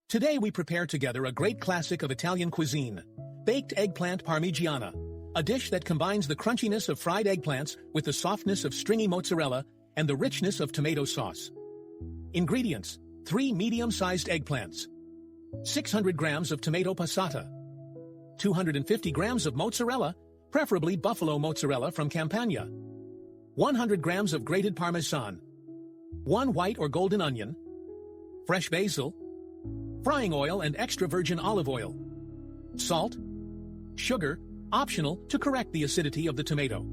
Today we prepare together a great classic of Italian cuisine, baked eggplant Parmigiana, a dish that combines the crunchiness of fried eggplants with the softness of stringy mozzarella and the richness of tomato sauce. Ingredients: 3 medium-sized eggplants, 600 grams of tomato passata, 250 grams of mozzarella, preferably buffalo mozzarella from Campania, 100 grams of grated Parmesan, 1 white or golden onion, fresh basil, frying oil and extra virgin olive oil, salt, sugar, optional to correct the acidity of the tomato.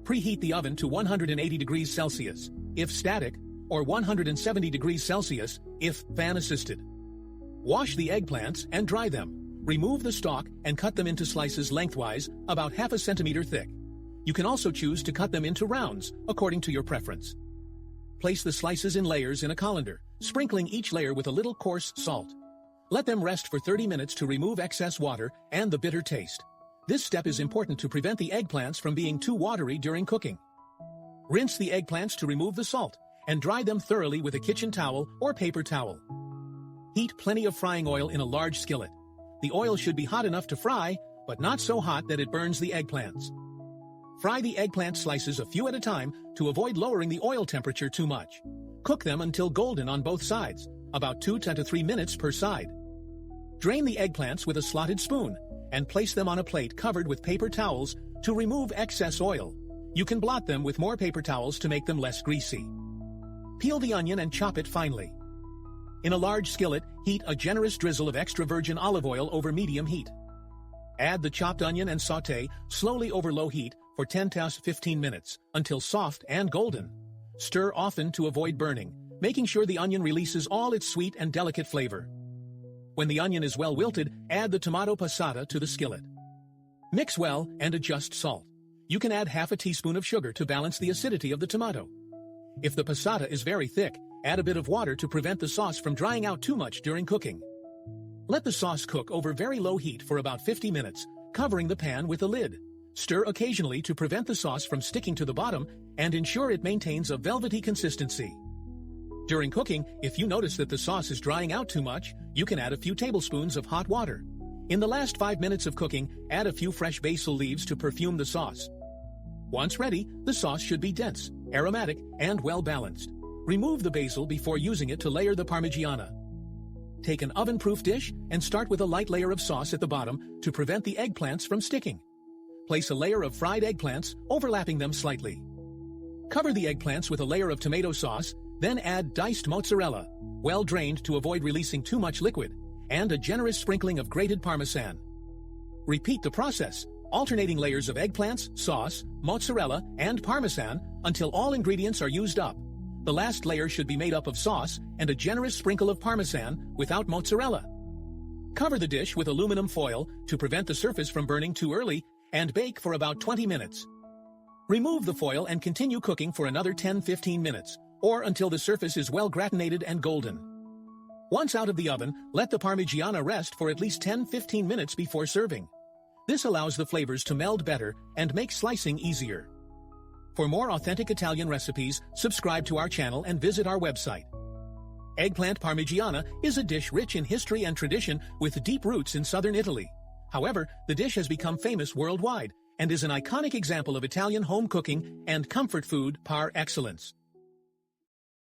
Preheat the oven to 180 degrees Celsius, if static, or 170 degrees Celsius, if fan-assisted. Wash the eggplants and dry them. Remove the stalk and cut them into slices lengthwise, about ½ centimeter thick. You can also choose to cut them into rounds, according to your preference. Place the slices in layers in a colander, sprinkling each layer with a little coarse salt. Let them rest for 30 minutes to remove excess water and the bitter taste. This step is important to prevent the eggplants from being too watery during cooking. Rinse the eggplants to remove the salt, and dry them thoroughly with a kitchen towel or paper towel. Heat plenty of frying oil in a large skillet. The oil should be hot enough to fry, but not so hot that it burns the eggplants. Fry the eggplant slices a few at a time to avoid lowering the oil temperature too much. Cook them until golden on both sides, about 2 to 3 minutes per side. Drain the eggplants with a slotted spoon, and place them on a plate covered with paper towels to remove excess oil. You can blot them with more paper towels to make them less greasy. Peel the onion and chop it finely. In a large skillet, heat a generous drizzle of extra virgin olive oil over medium heat. Add the chopped onion and sauté slowly over low heat for 10 to 15 minutes, until soft and golden. Stir often to avoid burning, making sure the onion releases all its sweet and delicate flavor. When the onion is well wilted, add the tomato passata to the skillet. Mix well and adjust salt. You can add ½ teaspoon of sugar to balance the acidity of the tomato. If the passata is very thick, add a bit of water to prevent the sauce from drying out too much during cooking. Let the sauce cook over very low heat for about 50 minutes, covering the pan with a lid. Stir occasionally to prevent the sauce from sticking to the bottom and ensure it maintains a velvety consistency. During cooking, if you notice that the sauce is drying out too much, you can add a few tablespoons of hot water. In the last 5 minutes of cooking, add a few fresh basil leaves to perfume the sauce. Once ready, the sauce should be dense, aromatic, and well-balanced. Remove the basil before using it to layer the Parmigiana. Take an oven-proof dish and start with a light layer of sauce at the bottom to prevent the eggplants from sticking. Place a layer of fried eggplants, overlapping them slightly. Cover the eggplants with a layer of tomato sauce, then add diced mozzarella, well drained to avoid releasing too much liquid, and a generous sprinkling of grated Parmesan. Repeat the process, alternating layers of eggplants, sauce, mozzarella, and Parmesan until all ingredients are used up. The last layer should be made up of sauce and a generous sprinkle of Parmesan without mozzarella. Cover the dish with aluminum foil to prevent the surface from burning too early and bake for about 20 minutes. Remove the foil and continue cooking for another 10-15 minutes, or until the surface is well gratinated and golden. Once out of the oven, let the Parmigiana rest for at least 10-15 minutes before serving. This allows the flavors to meld better and make slicing easier. For more authentic Italian recipes, subscribe to our channel and visit our website. Eggplant Parmigiana is a dish rich in history and tradition with deep roots in southern Italy. However, the dish has become famous worldwide and is an iconic example of Italian home cooking and comfort food par excellence.